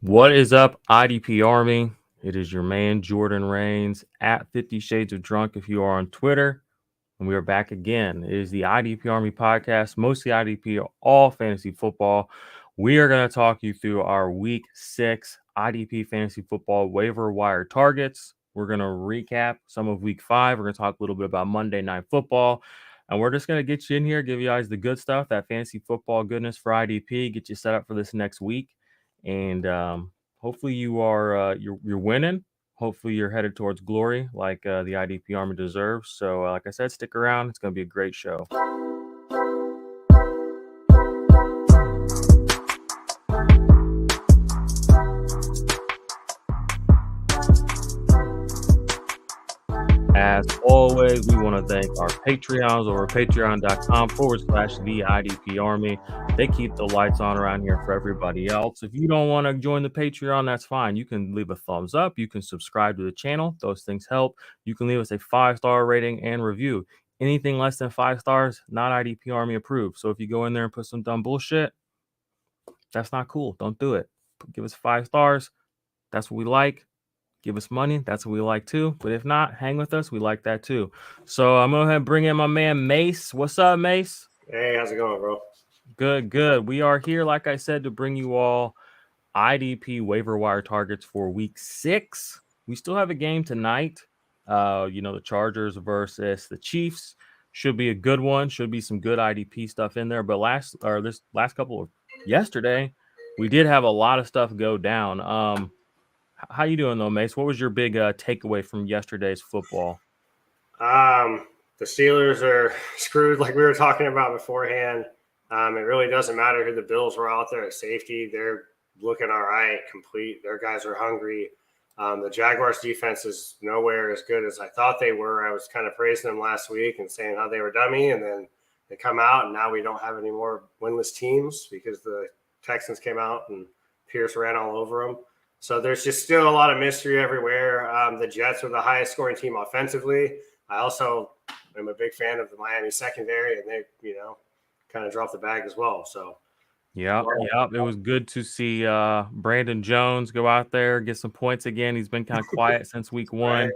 What is up, IDP Army? It is your man, Jordan Rains, at 50 Shades of Drunk if you are on Twitter. And we are back again. It is the IDP Army podcast, mostly IDP, all fantasy football. We are going to talk you through our week 6 IDP fantasy football waiver wire targets. We're going to recap some of week 5. We're going to talk a little bit about Monday Night Football. And we're just going to get you in here, give you guys the good stuff, that fantasy football goodness for IDP, get you set up for this next week. And hopefully you are you're winning. Hopefully you're headed towards glory like the IDP Army deserves. So like I said, stick around. It's going to be a great show. As always, we want to thank our Patreons over patreon.com/the IDP Army. They keep the lights on around here for everybody else. If you don't want to join the Patreon, that's fine. You can leave a thumbs up. You can subscribe to the channel. Those things help. You can leave us a 5-star rating and review. Anything less than 5 stars, not IDP Army approved. So if you go in there and put some dumb bullshit, that's not cool. Don't do it. Give us 5 stars. That's what we like. Give us money. That's what we like too. But if not, hang with us. We like that too. So I'm going to go ahead and bring in my man, Mace. What's up, Mace? Hey, how's it going, bro? Good. We are here, like I said, to bring you all IDP waiver wire targets for week 6. We still have a game tonight. The Chargers versus the Chiefs. Should be a good one. Should be some good IDP stuff in there. But yesterday, we did have a lot of stuff go down. How you doing though, Mace? What was your big takeaway from yesterday's football? The Steelers are screwed, like we were talking about beforehand. It really doesn't matter who the Bills were out there at safety; they're looking all right, complete. Their guys are hungry. The Jaguars' defense is nowhere as good as I thought they were. I was kind of praising them last week and saying how they were dummy, and then they come out, and now we don't have any more winless teams because the Texans came out and Pierce ran all over them. So there's just still a lot of mystery everywhere. The Jets are the highest scoring team offensively. I also am a big fan of the Miami secondary, and they, kind of dropped the bag as well. So, Yep. It was good to see Brandon Jones go out there, get some points again. He's been kind of quiet since week 1. Right.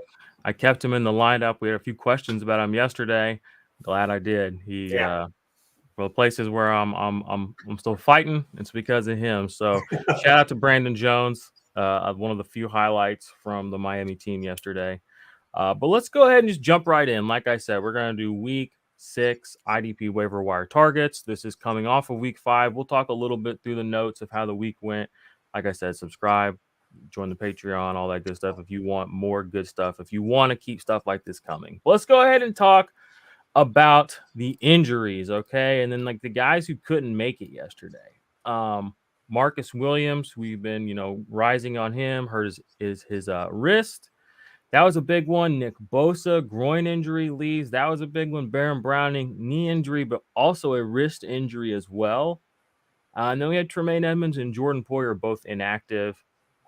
I kept him in the lineup. We had a few questions about him yesterday. Glad I did. For the places where I'm still fighting, it's because of him. So shout out to Brandon Jones, one of the few highlights from the Miami team yesterday. But let's go ahead and just jump right in. Like I said, we're going to do week 6 IDP waiver wire targets. This is coming off of week 5. We'll talk a little bit through the notes of how the week went. Like I said, subscribe, join the Patreon, all that good stuff if you want more good stuff, if you want to keep stuff like this coming. But let's go ahead and talk about the injuries, okay? And then like the guys who couldn't make it yesterday. Marcus Williams, we've been, rising on him, hurt his wrist. That was a big one. Nick Bosa, groin injury, leaves. That was a big one. Baron Browning, knee injury, but also a wrist injury as well. And then we had Tremaine Edmonds and Jordan Poyer both inactive.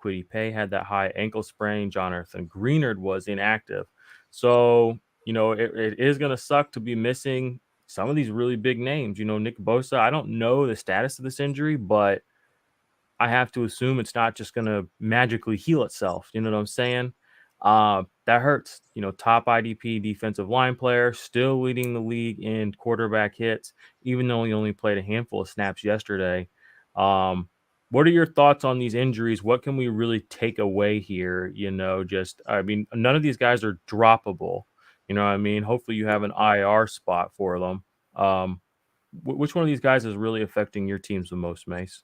Kwity Paye had that high ankle sprain. Jonathan Greenard was inactive. So, it is going to suck to be missing some of these really big names. Nick Bosa, I don't know the status of this injury, but I have to assume it's not just going to magically heal itself. You know what I'm saying? That hurts. Top IDP defensive line player, still leading the league in quarterback hits, even though he only played a handful of snaps yesterday. What are your thoughts on these injuries? What can we really take away here? None of these guys are droppable. You know what I mean? Hopefully you have an IR spot for them. Which one of these guys is really affecting your teams the most, Mace?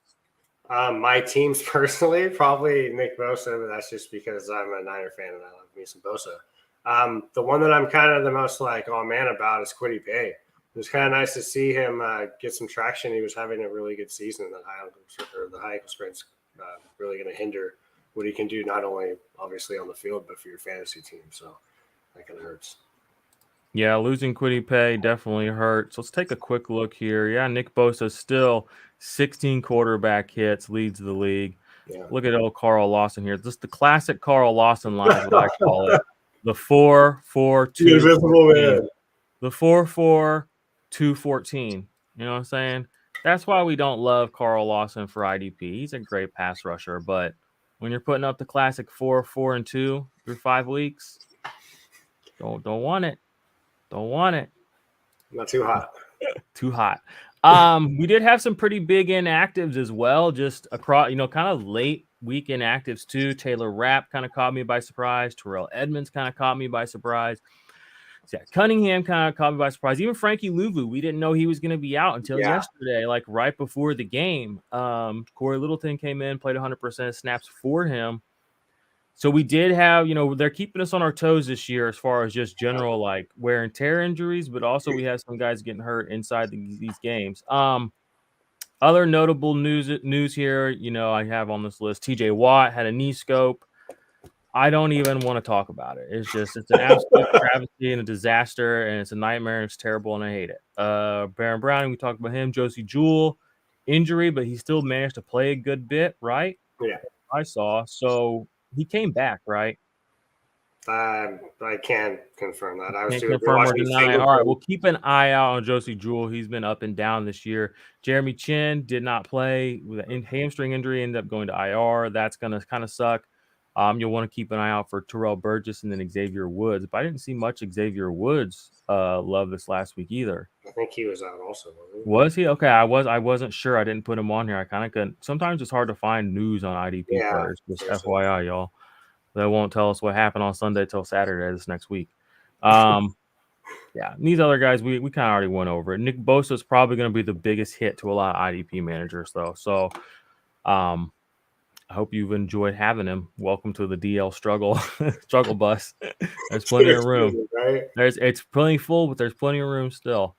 My teams personally, probably Nick Bosa, but that's just because I'm a Niner fan and I love me some Bosa. The one that I'm kind of the most like, oh man, about is Kwity Paye. It was kind of nice to see him get some traction. He was having a really good season. The high ankle sprain's really going to hinder what he can do, not only obviously on the field, but for your fantasy team. So that kind of hurts. Yeah, losing Kwity Paye definitely hurts. Let's take a quick look here. Yeah, Nick Bosa still 16 quarterback hits, leads the league. Yeah. Look at old Carl Lawson here. This is the classic Carl Lawson line, is what I call it. The 4-4-2. The 4-4-2-14. You know what I'm saying? That's why we don't love Carl Lawson for IDP. He's a great pass rusher, but when you're putting up the classic 4-4-2 through 5 weeks. Don't want it. Don't want it. Not too hot. Too hot. We did have some pretty big inactives as well, just across, kind of late week inactives too. Taylor Rapp kind of caught me by surprise. Terrell Edmonds kind of caught me by surprise. So yeah, Cunningham kind of caught me by surprise. Even Frankie Louvu, we didn't know he was going to be out until yesterday, like right before the game. Corey Littleton came in, played 100% snaps for him. So we did have, they're keeping us on our toes this year as far as just general like wear and tear injuries, but also we have some guys getting hurt inside these games. Other notable news here, I have on this list, TJ Watt had a knee scope. I don't even want to talk about it. It's an absolute travesty and a disaster, and it's a nightmare, and it's terrible, and I hate it. Baron Browning, we talked about him. Josie Jewell, injury, but he still managed to play a good bit, right? Yeah. I saw. So he came back, right? I can't confirm that. I was Can't confirm or deny. All right, we'll keep an eye out on Josie Jewell. He's been up and down this year. Jeremy Chin did not play with a hamstring injury, ended up going to IR. That's going to kind of suck. You'll want to keep an eye out for Terrell Burgess and then Xavier Woods. But I didn't see much Xavier Woods love this last week either. I think he was out also. Was he? Okay, I wasn't sure. I didn't put him on here. I kind of couldn't. Sometimes it's hard to find news on IDP players. Just FYI, y'all. They won't tell us what happened on Sunday till Saturday this next week. Yeah, these other guys, we kind of already went over it. Nick Bosa is probably going to be the biggest hit to a lot of IDP managers, though. So I hope you've enjoyed having him. Welcome to the DL struggle bus. There's plenty of room. Right? It's plenty full, but there's plenty of room still.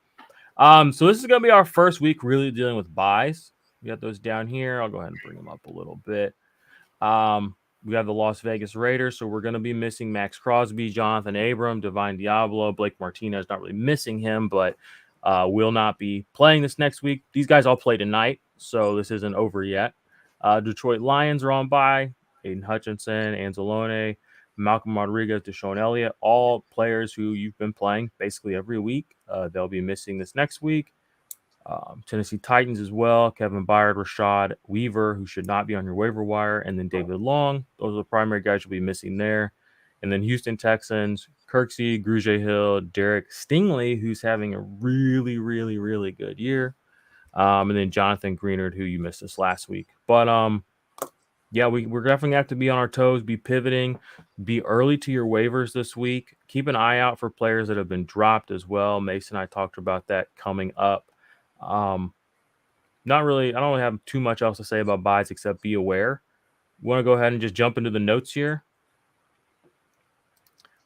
So this is going to be our first week really dealing with buys. We got those down here. I'll go ahead and bring them up a little bit. We have the Las Vegas Raiders, so we're going to be missing Max Crosby, Jonathan Abram, Divine Diablo, Blake Martinez. Not really missing him, but will not be playing this next week. These guys all play tonight, so this isn't over yet. Detroit Lions are on bye. Aiden Hutchinson, Anzalone, Malcolm Rodriguez, Deshaun Elliott, all players who you've been playing basically every week. They'll be missing this next week. Tennessee Titans as well. Kevin Byard, Rashad Weaver, who should not be on your waiver wire, and then David Long. Those are the primary guys you'll be missing there. And then Houston Texans, Kirksey, Grugier Hill, Derek Stingley, who's having a really, really, really good year. And then Jonathan Greenard, who you missed this last week. But yeah, we're definitely have to be on our toes, be pivoting, be early to your waivers this week. Keep an eye out for players that have been dropped as well. Mason and I talked about that coming up. Not really. I don't really have too much else to say about buys except be aware. Want to go ahead and just jump into the notes here.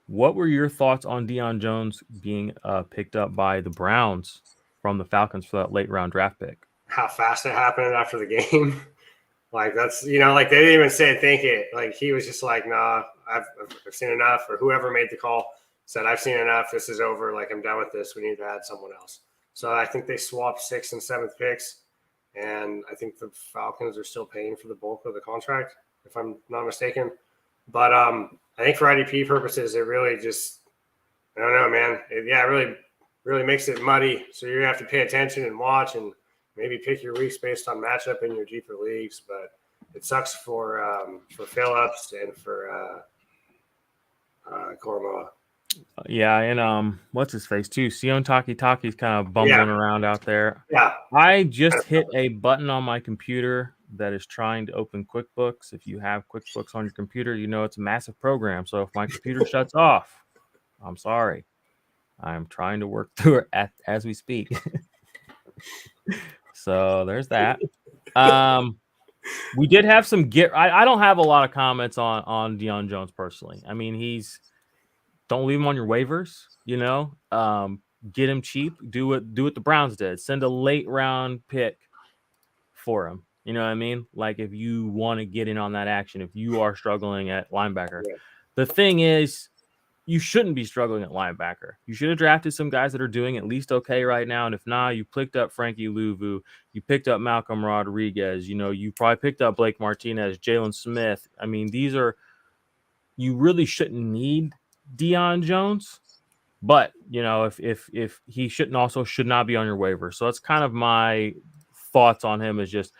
What were your thoughts on Deion Jones being picked up by the Browns from the Falcons for that late round draft pick? How fast it happened after the game. Like that's, like they didn't even say think it. Like he was just like, nah, I've seen enough, or whoever made the call said, I've seen enough. This is over. Like I'm done with this. We need to add someone else. So I think they swapped 6th and 7th picks, and I think the Falcons are still paying for the bulk of the contract, if I'm not mistaken. But I think for IDP purposes, it really just, I don't know, man. It really makes it muddy. So you have to pay attention and watch and maybe pick your weeks based on matchup in your deeper leagues. But it sucks for Phillips and for Koromoa. Yeah, and what's his face too? Sion Taki's kind of bumbling around out there. Yeah. I just hit a button on my computer that is trying to open QuickBooks. If you have QuickBooks on your computer, it's a massive program. So if my computer shuts off, I'm sorry. I'm trying to work through it as we speak. So there's that. We did have some I don't have a lot of comments on Deion Jones personally. I mean, don't leave him on your waivers, get him cheap. Do what the Browns did. Send a late round pick for him. You know what I mean? Like if you want to get in on that action, if you are struggling at linebacker. Yeah. The thing is, you shouldn't be struggling at linebacker. You should have drafted some guys that are doing at least okay right now. And if not, you picked up Frankie Louvu. You picked up Malcolm Rodriguez. You probably picked up Blake Martinez, Jalen Smith. I mean, you really shouldn't need Deion Jones, but if he should not be on your waiver. So that's kind of my thoughts on him, is just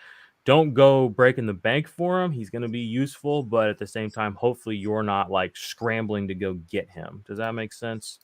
don't go breaking the bank for him. He's going to be useful, but at the same time, hopefully you're not like scrambling to go get him. Does that make sense?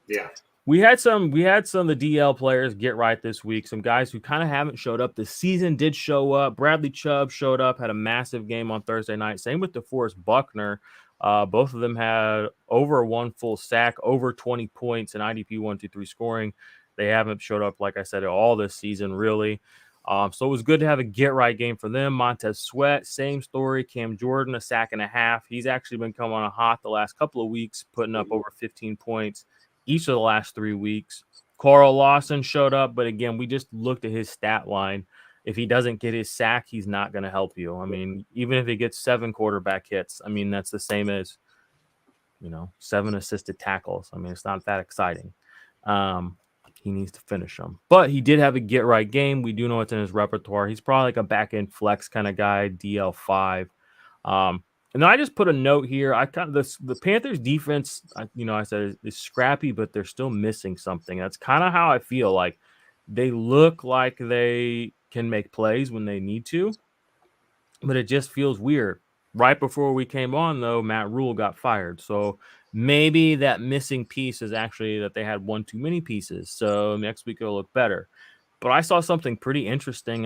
Yeah. We had some of the DL players get right this week. Some guys who kind of haven't showed up. The season did show up. Bradley Chubb showed up, had a massive game on Thursday night. Same with DeForest Buckner. Both of them had over one full sack, over 20 points in IDP 1, 2, 3 scoring. They haven't showed up, like I said, at all this season, really. So it was good to have a get-right game for them. Montez Sweat, same story. Cam Jordan, a sack and a half. He's actually been coming on hot the last couple of weeks, putting up over 15 points each of the last 3 weeks. Carl Lawson showed up, but again, we just looked at his stat line. If he doesn't get his sack, he's not going to help you. I mean, even if he gets 7 quarterback hits, I mean, that's the same as, 7 assisted tackles. I mean, it's not that exciting. He needs to finish them. But he did have a get-right game. We do know it's in his repertoire. He's probably like a back-end flex kind of guy, DL5. And then I just put a note here. The Panthers defense, I said is scrappy, but they're still missing something. That's kind of how I feel. Like they look like they can make plays when they need to, but it just feels weird. Right before we came on, though, Matt Rule got fired. So maybe that missing piece is actually that they had one too many pieces. So next week it'll look better. But I saw something pretty interesting.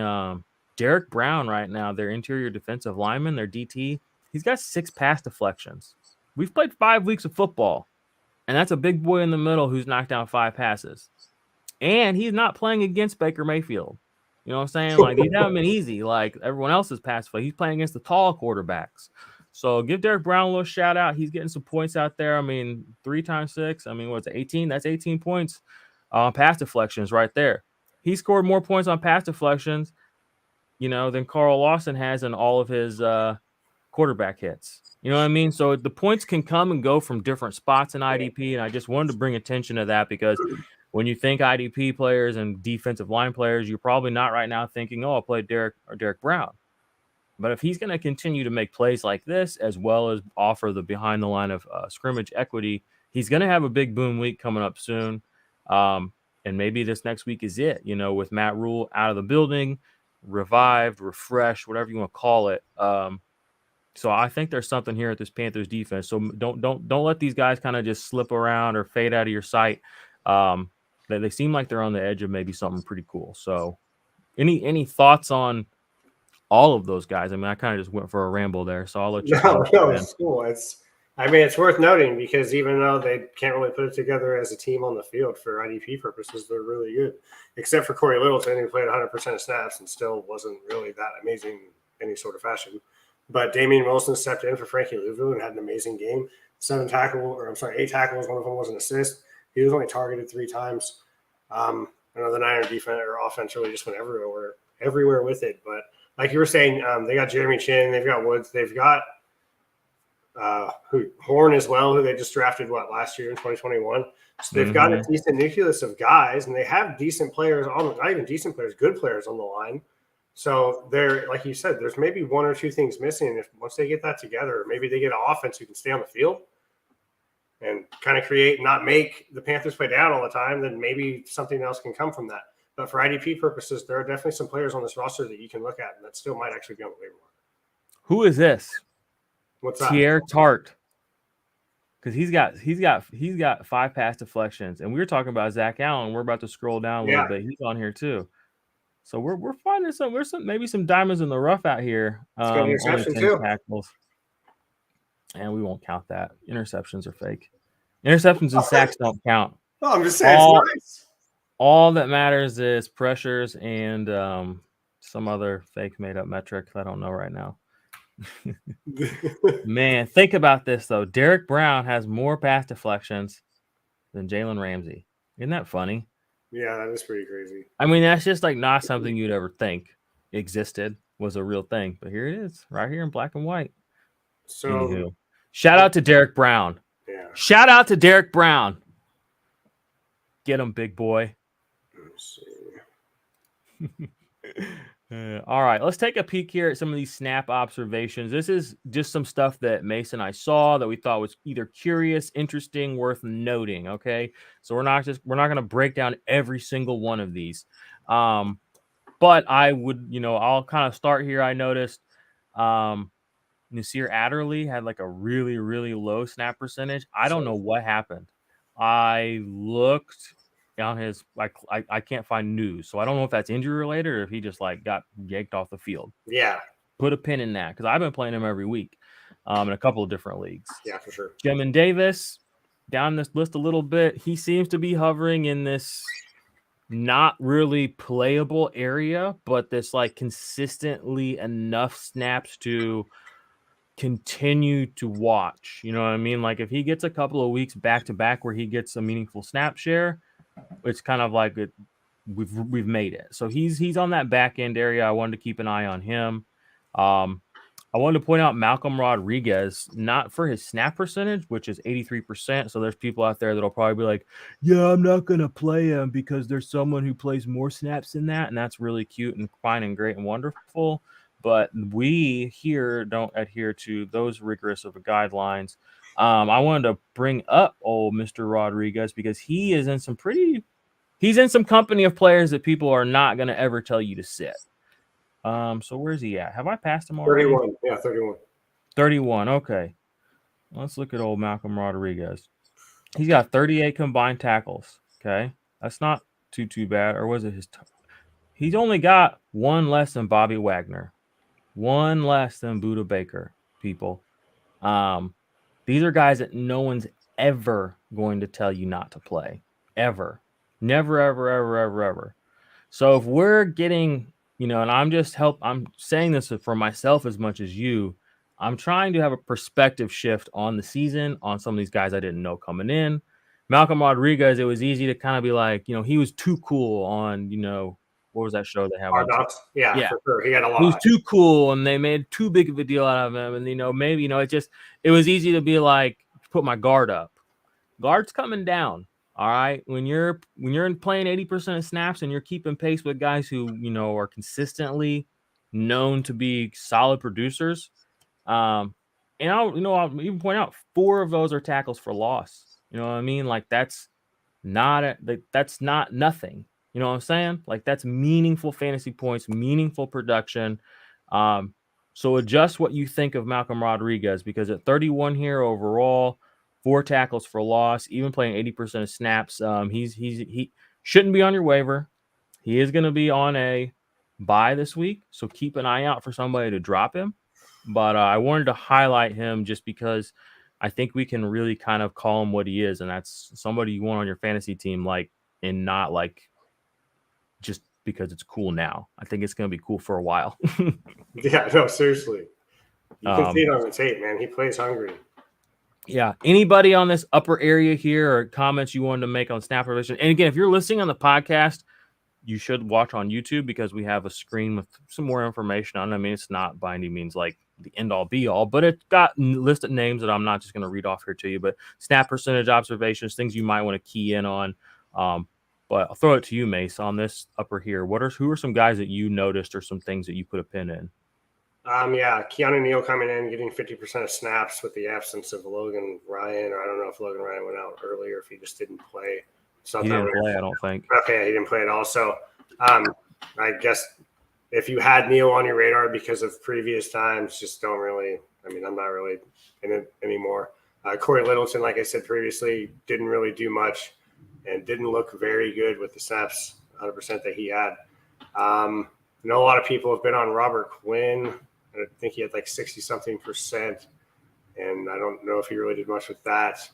Derek Brown right now, their interior defensive lineman, their DT, he's got 6 pass deflections. We've played 5 weeks of football, and that's a big boy in the middle who's knocked down 5 passes. And he's not playing against Baker Mayfield. You know what I'm saying? Like, these haven't been easy like everyone else's pass play. He's playing against the tall quarterbacks. So give Derek Brown a little shout out. He's getting some points out there. I mean, 3 times 6. I mean, what's it, 18? That's 18 points on pass deflections right there. He scored more points on pass deflections, than Carl Lawson has in all of his quarterback hits. You know what I mean? So the points can come and go from different spots in IDP, and I just wanted to bring attention to that because when you think IDP players and defensive line players, you're probably not right now thinking, oh, I'll play Derek Brown. But if he's going to continue to make plays like this, as well as offer the behind the line of scrimmage equity, he's going to have a big boom week coming up soon. And maybe this next week is it, with Matt Rule out of the building, revived, refreshed, whatever you want to call it. So I think there's something here at this Panthers defense. So don't let these guys kind of just slip around or fade out of your sight. They seem like they're on the edge of maybe something pretty cool. So any thoughts on all of those guys? I mean, I kind of just went for a ramble there, so I'll let you. No, it's cool. It's worth noting because even though they can't really put it together as a team on the field for IDP purposes, they're really good. Except for Corey Littleton, who played 100% of snaps and still wasn't really that amazing in any sort of fashion. But Damian Wilson stepped in for Frankie Louvu and had an amazing game. 8 tackles. One of them was an assist. He was only targeted 3 times. I know the Niner defense or offense really just went everywhere with it. But like you were saying, they got Jeremy Chin, they've got Woods, they've got Horn as well, who they just drafted last year in 2021. So they've got a decent nucleus of guys, and they have decent players not even decent players, good players on the line. So they're, like you said, there's maybe 1 or 2 things missing. If once they get that together, maybe they get an offense who can stay on the field and kind of create, not make the Panthers play down all the time, then maybe something else can come from that. But for IDP purposes, there are definitely some players on this roster that you can look at, and that still might actually be on the waiver wire. Who is this? What's that? Pierre Tart. Because he's got 5 pass deflections, and we were talking about Zach Allen. We're about to scroll down a little bit. He's on here too. So we're finding maybe some diamonds in the rough out here. Only 10 tackles. And we won't count that. Interceptions are fake. Interceptions and sacks don't count. Oh, I'm just saying it's nice. All that matters is pressures and some other fake made up metric I don't know right now. Man, think about this though. Derek Brown has more pass deflections than Jalen Ramsey. Isn't that funny? Yeah, that is pretty crazy. I mean, that's just like not something you'd ever think existed, was a real thing. But here it is, right here in black and white. So anywho, shout out to Derek Brown. Yeah. Shout out to Derek Brown. Get him, big boy. Let's see. All right, let's take a peek here at some of these snap observations. This is just some stuff that Mason and I saw that we thought was either curious, interesting, worth noting. Okay, so we're not going to break down every single one of these. But I would, I'll kind of start here. I noticed Nasir Adderley had like a really, really low snap percentage. I don't know what happened. I looked on his, I can't find news. So I don't know if that's injury related or if he just like got yanked off the field. Yeah. Put a pin in that because I've been playing him every week in a couple of different leagues. Yeah, for sure. Jamin Davis, down this list a little bit. He seems to be hovering in this not really playable area, but this like consistently enough snaps to continue to watch. You know what I mean? Like if he gets a couple of weeks back to back where he gets a meaningful snap share, it's kind of like we've made it. So he's on that back end area. I wanted to keep an eye on him. I wanted to point out Malcolm Rodriguez, not for his snap percentage, which is 83%. So there's people out there that'll probably be like, yeah, I'm not going to play him because there's someone who plays more snaps than that. And that's really cute and fine and great and wonderful. But we here don't adhere to those rigorous of guidelines. I wanted to bring up old Mr. Rodriguez because he is in some he's in some company of players that people are not going to ever tell you to sit. So where's he at? Have I passed him already? 31. Yeah, 31. 31. Okay. Let's look at old Malcolm Rodriguez. He's got 38 combined tackles. Okay. That's not too bad. Or was it his? He's only got one less than Bobby Wagner. One less than Buda Baker, people. These are guys that no one's ever going to tell you not to play. Ever. Never, ever, ever, ever, ever. So if we're getting, and I'm saying this for myself as much as you, I'm trying to have a perspective shift on the season on some of these guys I didn't know coming in. Malcolm Rodriguez, it was easy to kind of be like, he was too cool on, what was that show they have? Hard Knocks? Yeah, for sure. He had a lot. He was too cool and they made too big of a deal out of him. And, maybe, it was easy to be like, put my guard up. Guard's coming down. All right. When you're playing 80% of snaps and you're keeping pace with guys who, are consistently known to be solid producers. And I'll even point out 4 of those are tackles for loss. You know what I mean? Like that's not nothing. You know what I'm saying? Like that's meaningful fantasy points, meaningful production. So adjust what you think of Malcolm Rodriguez because at 31 here overall, 4 tackles for loss, even playing 80% of snaps. He shouldn't be on your waiver. He is going to be on a bye this week, so keep an eye out for somebody to drop him. But I wanted to highlight him just because I think we can really kind of call him what he is, and that's somebody you want on your fantasy team, like, and not like just because it's cool now. I think it's going to be cool for a while. Yeah, no, seriously. You can see it on the tape, man. He plays hungry. Yeah. Anybody on this upper area here or comments you wanted to make on snap relation? And again, if you're listening on the podcast, you should watch on YouTube because we have a screen with some more information on it. I mean, it's not by any means like the end all be all, but it's got listed names that I'm not just going to read off here to you, but snap percentage observations, things you might want to key in on. But I'll throw it to you, Mace, on this upper here. Who are some guys that you noticed or some things that you put a pin in? Yeah, Keanu Neal coming in, getting 50% of snaps with the absence of Logan Ryan, or I don't know if Logan Ryan went out earlier, if he just didn't play. He didn't play, I don't think. Okay, he didn't play at all. So I guess if you had Neal on your radar because of previous times, just don't really – I mean, I'm not really in it anymore. Corey Littleton, like I said previously, didn't really do much and didn't look very good with the snaps 100% that he had. I know a lot of people have been on Robert Quinn. I think he had like 60-something%, and I don't know if he really did much with that.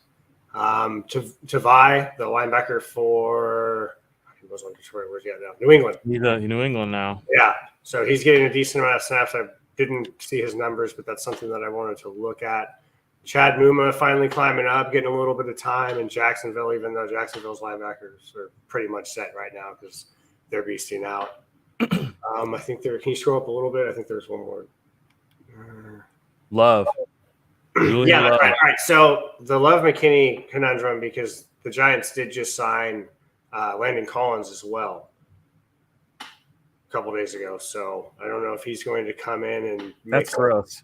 Tavai, the linebacker for he was on Detroit. Where's he at now? New England. He's in New England now. Yeah, so he's getting a decent amount of snaps. I didn't see his numbers, but that's something that I wanted to look at. Chad Muma finally climbing up, getting a little bit of time in Jacksonville, even though Jacksonville's linebackers are pretty much set right now because they're beasting out. I think can you scroll up a little bit? I think there's one more. Love. Julian Love. Right. All right. So the Love McKinney conundrum, because the Giants did just sign Landon Collins as well a couple days ago. So I don't know if he's going to come in and that's gross.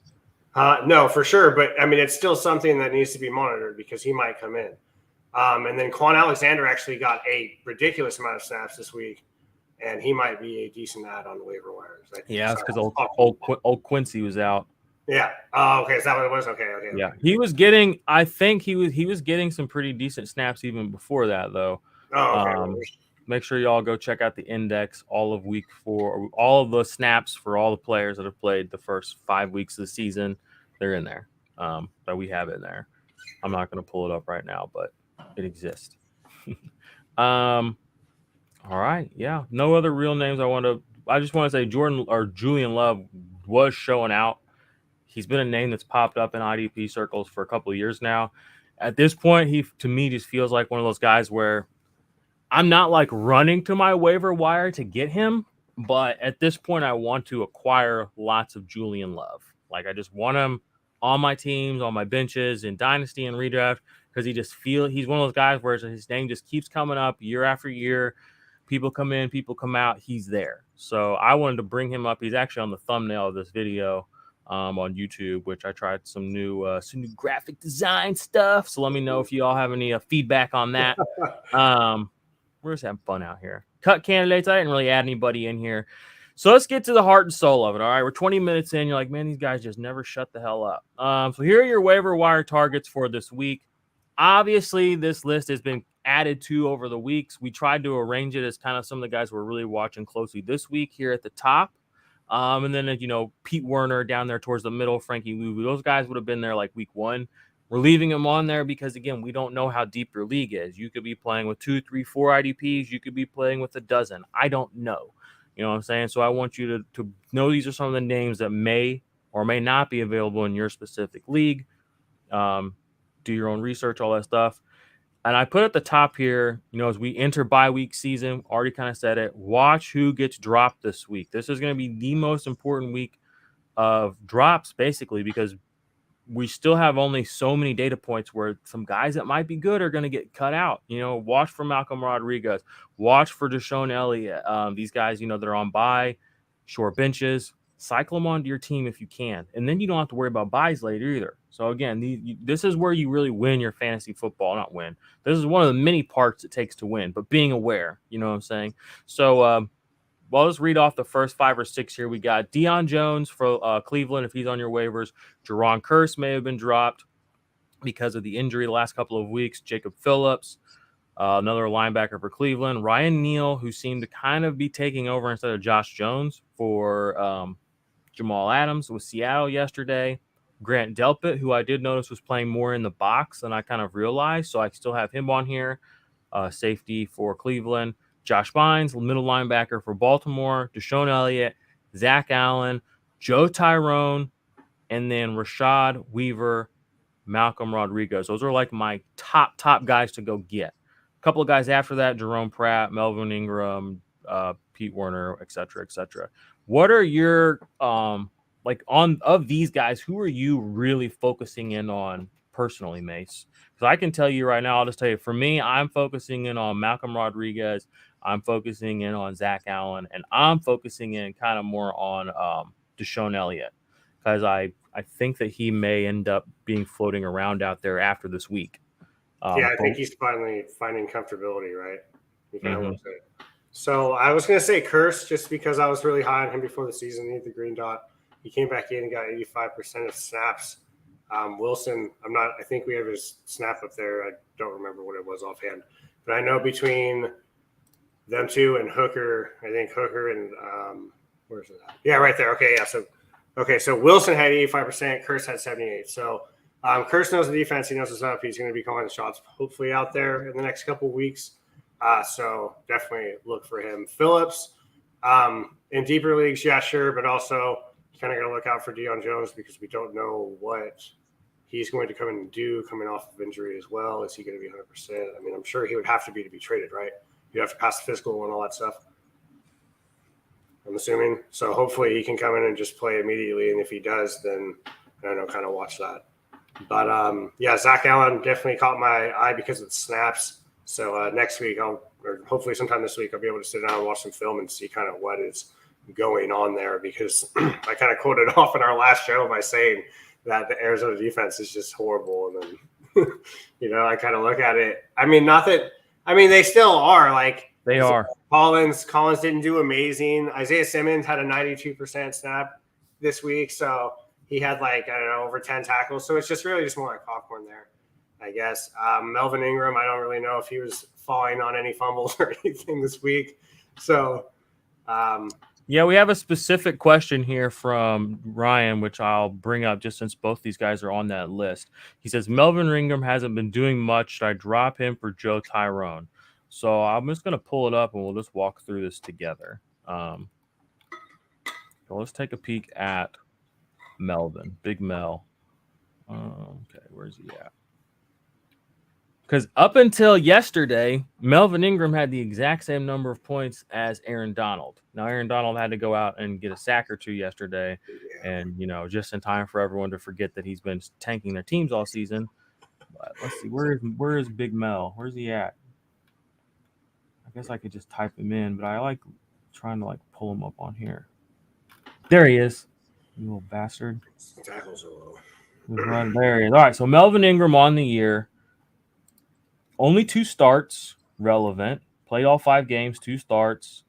No, for sure. But I mean, it's still something that needs to be monitored because he might come in. And then Quan Alexander actually got a ridiculous amount of snaps this week. and he might be a decent add on the waiver wires. Yeah, that's because old Quincy was out. Yeah. Oh, okay. Is that what it was? Okay. Yeah, he was getting. I think he was getting some pretty decent snaps even before that, though. Oh, okay. Make sure y'all go check out the index all of week 4, all of the snaps for all the players that have played the first 5 weeks of the season. They're in there. That we have in there. I'm not going to pull it up right now, but it exists. All right. Yeah. No other real names I just want to say Julian Love was showing out. He's been a name that's popped up in IDP circles for a couple of years now. At this point, he to me just feels like one of those guys where I'm not like running to my waiver wire to get him, but at this point, I want to acquire lots of Julian Love. Like I just want him on my teams, on my benches, in Dynasty and Redraft, because he's one of those guys where his name just keeps coming up year after year. People come in, people come out. He's there. So I wanted to bring him up. He's actually on the thumbnail of this video on YouTube, which I tried some new graphic design stuff. So let me know if you all have any feedback on that. We're just having fun out here. Cut candidates. I didn't really add anybody in here. So let's get to the heart and soul of it. All right. We're 20 minutes in. You're like, man, these guys just never shut the hell up. So here are your waiver wire targets for this week. Obviously, this list has been added to over the weeks. We tried to arrange it as kind of some of the guys we're really watching closely this week here at the top. And then, Pete Werner down there towards the middle, Frankie Louvu. Those guys would have been there like week 1. We're leaving them on there because, again, we don't know how deep your league is. You could be playing with 2, 3, 4 IDPs. You could be playing with a dozen. I don't know. You know what I'm saying? So I want you to know these are some of the names that may or may not be available in your specific league. Do your own research, all that stuff. And I put at the top here, as we enter bye-week season, already kind of said it, watch who gets dropped this week. This is going to be the most important week of drops, basically, because we still have only so many data points where some guys that might be good are going to get cut out. Watch for Malcolm Rodriguez. Watch for Deshaun Elliott. These guys, that are on bye, short benches. Cycle them onto your team if you can. And then you don't have to worry about buys later either. So, again, this is where you really win your fantasy football. Not win. This is one of the many parts it takes to win, but being aware, you know what I'm saying? So, let's read off the first 5 or 6 here. We got Deion Jones for Cleveland, if he's on your waivers. Jerron Kearse may have been dropped because of the injury the last couple of weeks. Jacob Phillips, another linebacker for Cleveland. Ryan Neal, who seemed to kind of be taking over instead of Josh Jones for Jamal Adams with Seattle yesterday. Grant Delpit, who I did notice was playing more in the box than I kind of realized, so I still have him on here. Safety for Cleveland. Josh Bynes, middle linebacker for Baltimore. Deshaun Elliott, Zach Allen, Joe Tyrone, and then Rashad Weaver, Malcolm Rodriguez. Those are like my top guys to go get. A couple of guys after that, Jerome Pratt, Melvin Ingram, Pete Werner, et cetera, et cetera. What are your of these guys, who are you really focusing in on personally, Mace? Because I can tell you right now, I'll just tell you, for me, I'm focusing in on Malcolm Rodriguez. I'm focusing in on Zach Allen, and I'm focusing in kind of more on Deshaun Elliott, because I think that he may end up being floating around out there after this week. I think he's finally finding comfortability, right? He kind of looks at it. So I was going to say Kearse, just because I was really high on him before the season. He had the green dot. He came back in and got 85% of snaps. Wilson, I think we have his snap up there. I don't remember what it was offhand, but I know between them two and Hooker, I think Hooker and where's it at? Yeah, right there. Okay, yeah. So Wilson had 85%, Kearse had 78%. So Kearse knows the defense. He knows what's up. He's going to be calling the shots hopefully out there in the next couple of weeks. So definitely look for him. Phillips, in deeper leagues, yeah, sure, but also kind of going to look out for Deion Jones because we don't know what he's going to come in and do coming off of injury as well. Is he going to be 100%? I mean, I'm sure he would have to be traded, right? You have to pass the physical and all that stuff, I'm assuming. So hopefully he can come in and just play immediately. And if he does, then I don't know, kind of watch that. But Zach Allen definitely caught my eye because of the snaps. So next week, or hopefully sometime this week, I'll be able to sit down and watch some film and see kind of what is going on there, because I kind of quoted off in our last show by saying that the Arizona defense is just horrible. And then, I kind of look at it. I mean, they still are. Like, They are. Collins didn't do amazing. Isaiah Simmons had a 92% snap this week, so he had like, I don't know, over 10 tackles. So it's just really just more like popcorn there, I guess. Melvin Ingram, I don't really know if he was falling on any fumbles or anything this week. So yeah, we have a specific question here from Ryan, which I'll bring up just since both these guys are on that list. He says, Melvin Ingram hasn't been doing much. Should I drop him for Joe Tyrone? So I'm just going to pull it up and we'll just walk through this together. So let's take a peek at Melvin, Big Mel. Okay, where's he at? Because up until yesterday, Melvin Ingram had the exact same number of points as Aaron Donald. Now, Aaron Donald had to go out and get a sack or two yesterday, and just in time for everyone to forget that he's been tanking their teams all season. But let's see, where is Big Mel? Where's he at? I guess I could just type him in, but I like trying to pull him up on here. There he is, you little bastard. Tackles are low. Right there he is. All right, so Melvin Ingram on the year. Only 2 starts, relevant. Played all 5 games, 2 starts.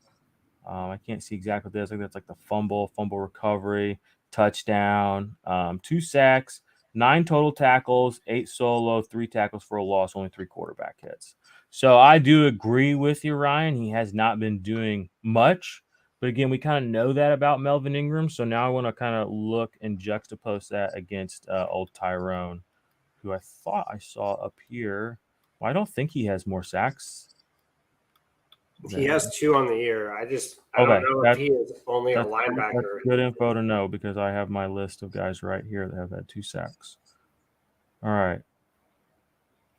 I can't see exactly what this. I think that's like the fumble recovery, touchdown, 2 sacks, 9 total tackles, 8 solo, 3 tackles for a loss, only 3 quarterback hits. So I do agree with you, Ryan. He has not been doing much. But again, we kind of know that about Melvin Ingram. So now I want to kind of look and juxtapose that against old Tyrone, who I thought I saw up here. Well, I don't think he has more sacks. He has 2 on the year. I don't know if he is only a linebacker. That's good info to know because I have my list of guys right here that have had 2 sacks. All right.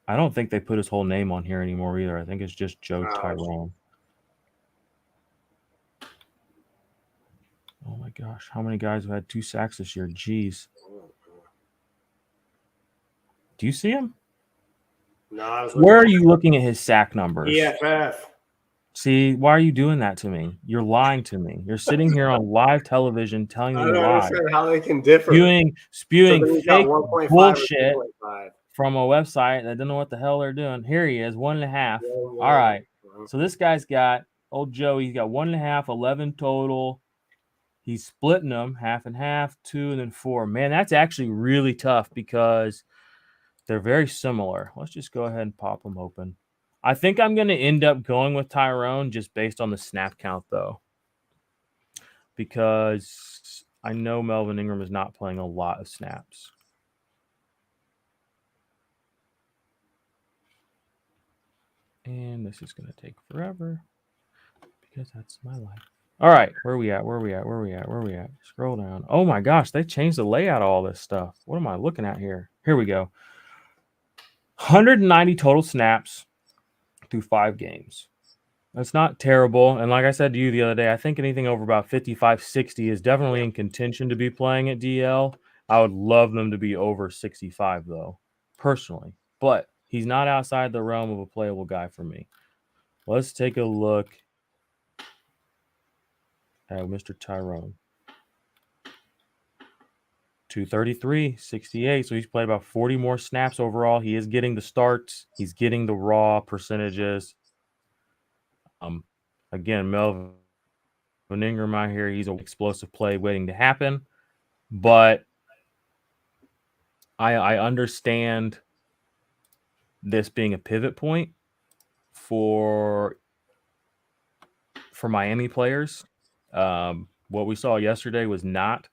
I don't think they put his whole name on here anymore either. I think it's just Joe Tyrone. Oh my gosh. How many guys have had 2 sacks this year? Jeez. Do you see him? No. Where are you looking at his sack numbers? EFF. See, why are you doing that to me? You're lying to me. You're sitting here on live television telling me lies. I don't understand how they can differ. Spewing fake bullshit from a website that don't know what the hell they're doing. Here he is, 1.5. All right. So this guy's got, old Joe, he's got 1.5, 11 total. He's splitting them half and half, 2 and then 4. Man, that's actually really tough because they're very similar. Let's just go ahead and pop them open. I think I'm going to end up going with Tyrone just based on the snap count, though, because I know Melvin Ingram is not playing a lot of snaps. And this is going to take forever because that's my life. All right, where are we at? Scroll down. Oh, my gosh, they changed the layout of all this stuff. What am I looking at here? Here we go. 190 total snaps through 5 games. That's not terrible. And like I said to you the other day, I think anything over about 55, 60 is definitely in contention to be playing at DL. I would love them to be over 65, though, personally. But he's not outside the realm of a playable guy for me. Let's take a look at Mr. Tyrone. 233, 68. So he's played about 40 more snaps overall. He is getting the starts. He's getting the raw percentages. Again, Melvin Ingram out here, he's an explosive play waiting to happen. But I understand this being a pivot point for Miami players. What we saw yesterday was not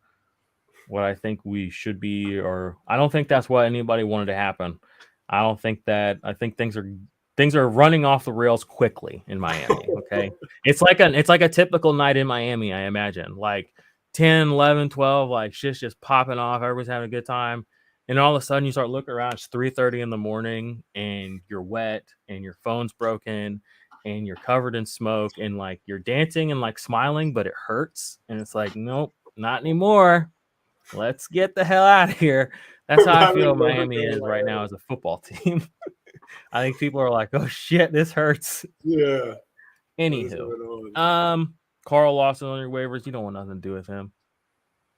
what I think we should be, or I don't think that's what anybody wanted to happen. I think things are running off the rails quickly in Miami. Okay. it's like a typical night in Miami, I imagine. Like 10, 11, 12, like shit's just popping off. Everybody's having a good time. And all of a sudden you start looking around, it's 3:30 in the morning and you're wet and your phone's broken and you're covered in smoke and like you're dancing and like smiling, but it hurts. And it's like, nope, not anymore. Let's get the hell out of here. That's how I feel Miami is right now as a football team. I think people are like, oh shit, this hurts. Yeah. Anywho, Carl Lawson on your waivers. You don't want nothing to do with him.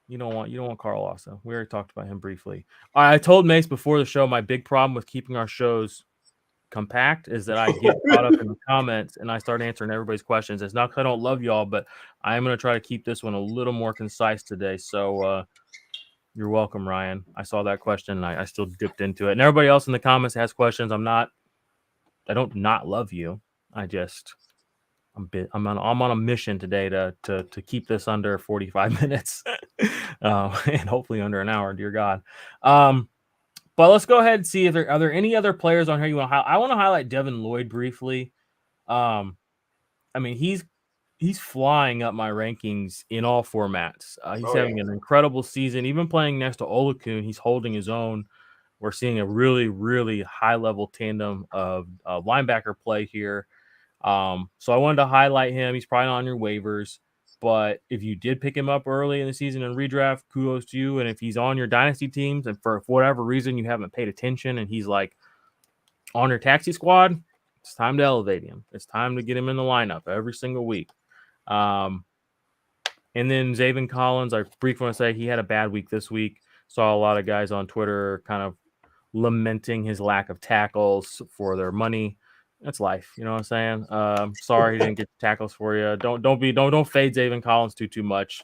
You don't want Carl Lawson. We already talked about him briefly. I told Mace before the show my big problem with keeping our shows compact is that I get caught up in the comments and I start answering everybody's questions. It's not because I don't love y'all, but I am going to try to keep this one a little more concise today. So you're welcome, Ryan. I saw that question and I still dipped into it. And everybody else in the comments has questions. I don't not love you. I'm on a mission today to keep this under 45 minutes and hopefully under an hour, dear God. But let's go ahead and see if are there any other players on here you want to highlight. I want to highlight Devin Lloyd briefly. I mean, he's flying up my rankings in all formats. He's having an incredible season. Even playing next to Olakun, he's holding his own. We're seeing a really, really high-level tandem of linebacker play here. So I wanted to highlight him. He's probably not on your waivers. But if you did pick him up early in the season and redraft, kudos to you. And if he's on your dynasty teams and for whatever reason you haven't paid attention and he's like on your taxi squad, it's time to elevate him. It's time to get him in the lineup every single week. And then Zaven Collins, I briefly want to say he had a bad week this week. Saw a lot of guys on Twitter kind of lamenting his lack of tackles for their money. That's life, you know what I'm saying? Sorry he didn't get tackles for you. Don't fade Zaven Collins too much.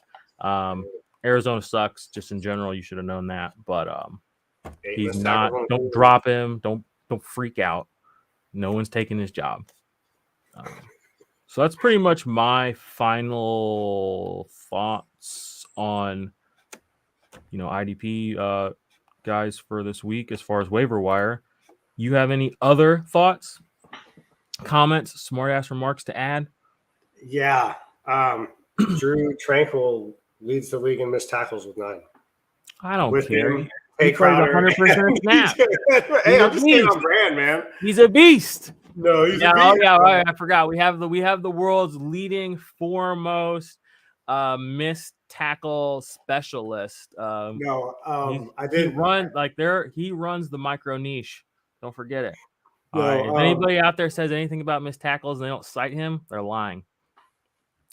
Arizona sucks just in general. You should have known that, but he's not. Don't drop him. Don't freak out. No one's taking his job. So that's pretty much my final thoughts on IDP guys for this week as far as waiver wire. You have any other thoughts? Comments, smart ass remarks to add? Yeah. Drew Tranquil leads the league in missed tackles with 9. I don't care. He played 100% snap. Hey, I'm just staying on brand, man. He's a beast. No, he's a beast. Oh yeah, right, I forgot. We have the world's leading foremost missed tackle specialist. I did. He runs the micro niche. Don't forget it. If anybody out there says anything about missed tackles and they don't cite him, they're lying.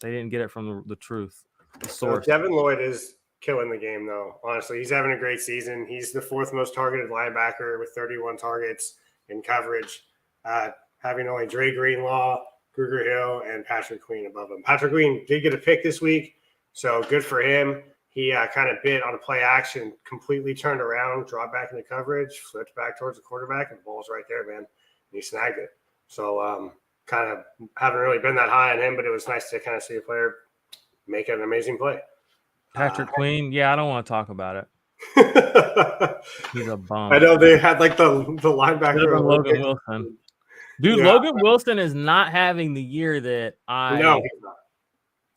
They didn't get it from the truth, the source. Devin Lloyd is killing the game, though. Honestly, he's having a great season. He's the 4th most targeted linebacker with 31 targets in coverage, having only Dre Greenlaw, Kruger Hill, and Patrick Queen above him. Patrick Queen did get a pick this week, so good for him. He kind of bit on a play action, completely turned around, dropped back into coverage, flipped back towards the quarterback, and the ball's right there, man. He snagged it. So kind of haven't really been that high on him, but it was nice to kind of see a player make an amazing play. Patrick Queen, I don't want to talk about it. He's a bum. I know they had like the linebacker. Logan Wilson. Dude, yeah. Logan Wilson is not having the year that I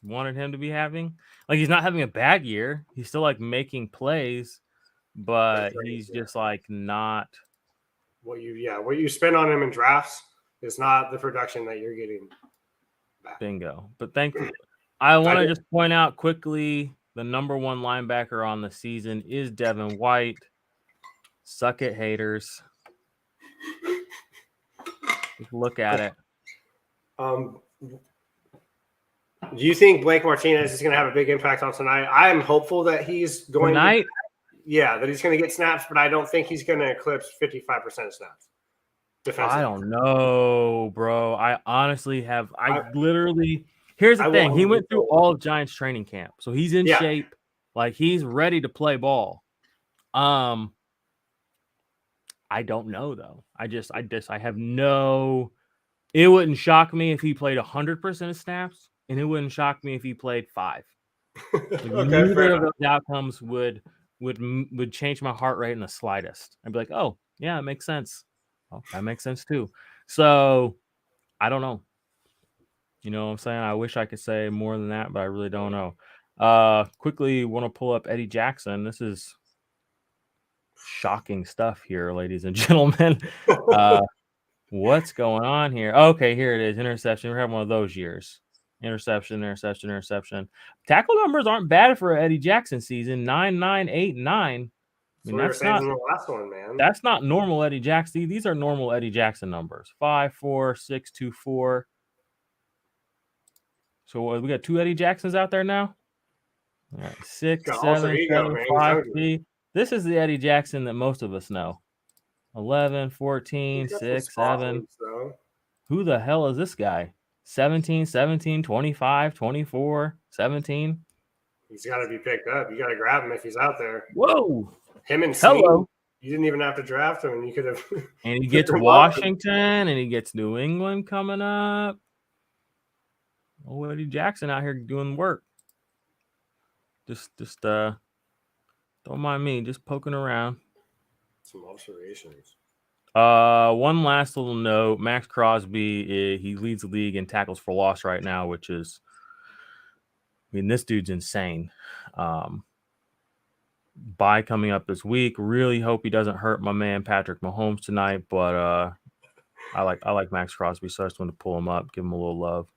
wanted him to be having. Like, he's not having a bad year. He's still like making plays, but he's just like not what you spend on him in drafts is not the production that you're getting back. Bingo. But thankfully, I want to just point out quickly the number 1 linebacker on the season is Devin White. Suck it, haters. Just look at it. Do you think Blake Martinez is going to have a big impact on tonight? I'm hopeful that he's going tonight. That he's going to get snaps, but I don't think he's going to eclipse 55% of snaps. I don't know, bro. I honestly have. Here's the thing. He went through all of Giants training camp, so he's in shape. Like, he's ready to play ball. I don't know though. I have no. It wouldn't shock me if he played 100% of snaps, and it wouldn't shock me if he played 5. Neither of those outcomes would change my heart rate in the slightest. I'd be like, oh yeah, it makes sense. Oh, that makes sense too. So I don't know. You know what I'm saying? I wish I could say more than that, but I really don't know. Quickly want to pull up Eddie Jackson. This is shocking stuff here, ladies and gentlemen. What's going on here? Okay, here it is. Interception. We're having one of those years. Interception. Tackle numbers aren't bad for Eddie Jackson season. 9,989. I mean, that's not the last one, man. That's not normal Eddie Jackson. These are normal Eddie Jackson numbers. 5, 4, 6, 2, 4. So we got 2 Eddie Jacksons out there now. All right, 6, 7, 7, 5, 3. This is the Eddie Jackson that most of us know. 11, 14, 6, 7. Who the hell is this guy? 17, 17, 25, 24, 17. He's got to be picked up. You got to grab him if he's out there. Whoa. Him and Hello. Snead, you didn't even have to draft him, and you could have. And he gets Washington, and he gets New England coming up. Oh, Eddie Jackson out here doing work. Just don't mind me, just poking around. Some observations. One last little note. Max Crosby, he leads the league in tackles for loss right now, which is, I mean, this dude's insane. Bye coming up this week. Really hope he doesn't hurt my man Patrick Mahomes tonight, but I like Max Crosby, so I just want to pull him up, give him a little love.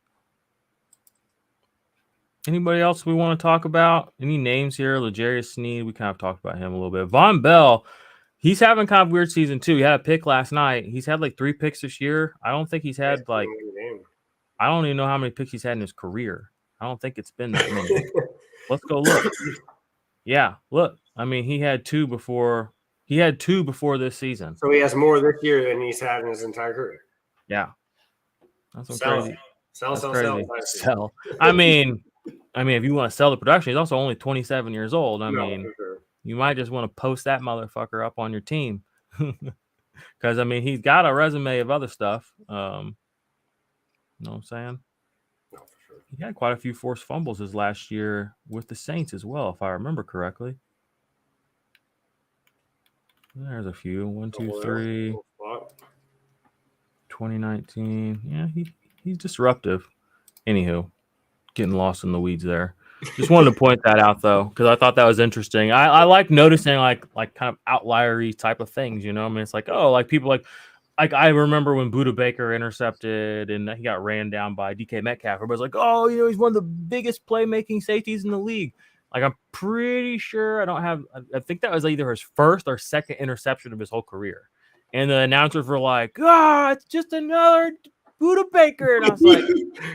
Anybody else we want to talk about? Any names here? L'Jarius Sneed, we kind of talked about him a little bit. Von Bell, he's having kind of weird season too. He had a pick last night. He's had like 3 picks this year. I don't think he's had I don't even know how many picks he's had in his career. I don't think it's been that many. Let's go look. Yeah, look. I mean, he had 2 before this season. So he has more this year than he's had in his entire career. Yeah. That's crazy. Sell. I mean, if you want to sell the production, he's also only 27 years old. I mean, you might just want to post that motherfucker up on your team. Because, I mean, he's got a resume of other stuff. You know what I'm saying? No, for sure. He had quite a few forced fumbles his last year with the Saints as well, if I remember correctly. There's a few. 1, 2, 3. 2019. Yeah, he's disruptive. Anywho, getting lost in the weeds there. Just wanted to point that out though, because I thought that was interesting. I like noticing like kind of outlier-y type of things, you know. I mean, it's like, oh, like people like I remember when Budda Baker intercepted and he got ran down by DK Metcalf. Everybody's like, oh, you know, he's one of the biggest playmaking safeties in the league. Like, I'm pretty sure I think that was either his first or second interception of his whole career. And the announcers were like, it's just another Budda Baker. And I was like,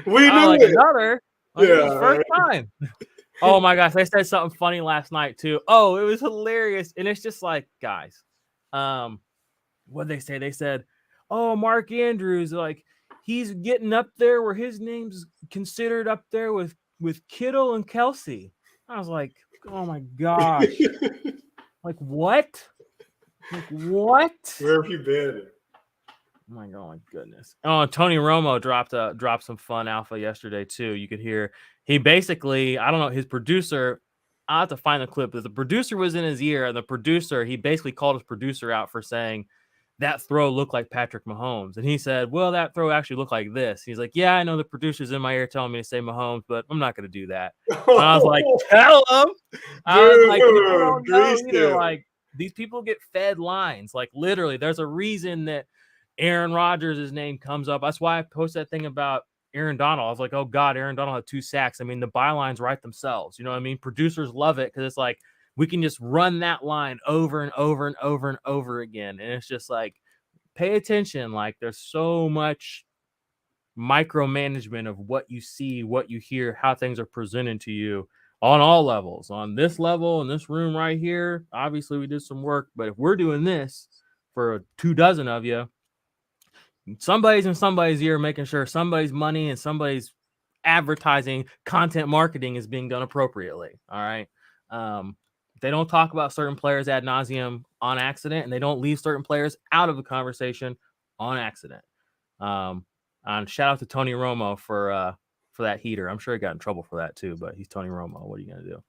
another? Like, it was first time. Oh my gosh, they said something funny last night too. Oh, it was hilarious. And it's just like, guys, what'd they say? They said, oh, Mark Andrews, like, he's getting up there where his name's considered up there with Kittle and Kelsey. I was like, oh my gosh. Like, what? Like, what? Where have you been? Oh my goodness. Oh, Tony Romo dropped some fun alpha yesterday too. You could hear he basically, I don't know, his producer, I'll have to find the clip, but the producer was in his ear, and the producer, he basically called his producer out for saying that throw looked like Patrick Mahomes. And he said, well, that throw actually looked like this. He's like, yeah, I know the producer's in my ear telling me to say Mahomes, but I'm not going to do that. And I was like, tell him. I was like, people don't know either. Like, these people get fed lines. Like, literally, there's a reason that Aaron Rodgers' name comes up. That's why I posted that thing about Aaron Donald. I was like, oh, God, Aaron Donald had 2 sacks. I mean, the bylines write themselves. You know what I mean? Producers love it because it's like, we can just run that line over and over and over and over again. And it's just like, pay attention. Like, there's so much micromanagement of what you see, what you hear, how things are presented to you on all levels. On this level, in this room right here, obviously we did some work. But if we're doing this for 24 of you, somebody's in somebody's ear making sure somebody's money and somebody's advertising, content marketing is being done appropriately. All right. They don't talk about certain players ad nauseum on accident, and they don't leave certain players out of the conversation on accident. And shout out to Tony Romo for that heater. I'm sure he got in trouble for that too, but he's Tony Romo. What are you gonna do?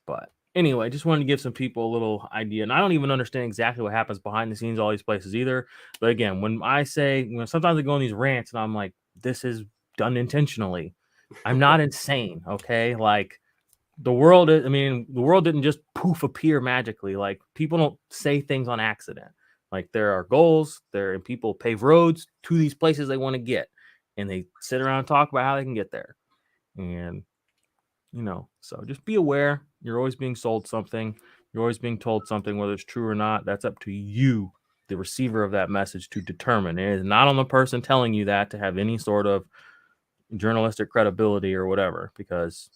But anyway, just wanted to give some people a little idea. And I don't even understand exactly what happens behind the scenes, all these places either. But again, when sometimes I go on these rants and I'm like, this is done intentionally. I'm not insane. Okay. Like, the world didn't just poof appear magically. Like, people don't say things on accident. Like, there are goals there, and people pave roads to these places they want to get, and they sit around and talk about how they can get there. And, you know, so just be aware. You're always being sold something. You're always being told something, whether it's true or not. That's up to you, the receiver of that message, to determine. It is not on the person telling you that to have any sort of journalistic credibility or whatever, because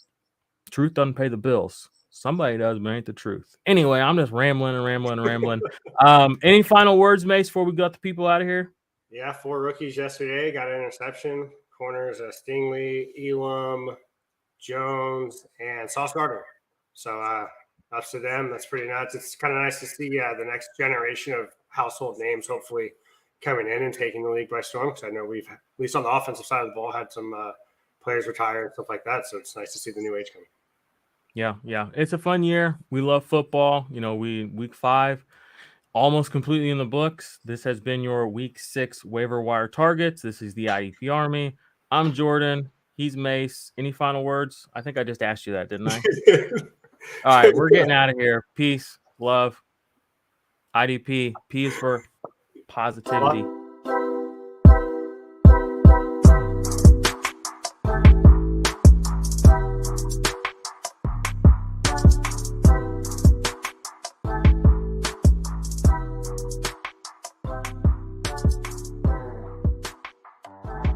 truth doesn't pay the bills. Somebody does, but ain't the truth. Anyway, I'm just rambling. Any final words, Mace, before we got the people out of here? Yeah, 4 rookies yesterday got an interception. Corners Stingley, Elam, Jones, and Sauce Gardner. So ups to them. That's pretty nuts. It's kind of nice to see the next generation of household names hopefully coming in and taking the league by storm. Because I know we've, at least on the offensive side of the ball, had some players retire and stuff like that. So it's nice to see the new age coming. Yeah. It's a fun year. We love football. Week 5 almost completely in the books. This has been your week 6 waiver wire targets. This is the IDP Army. I'm Jordan. He's Mace. Any final words? I think I just asked you that, didn't I? All right, we're getting out of here. Peace, love. IDP. P is for positivity.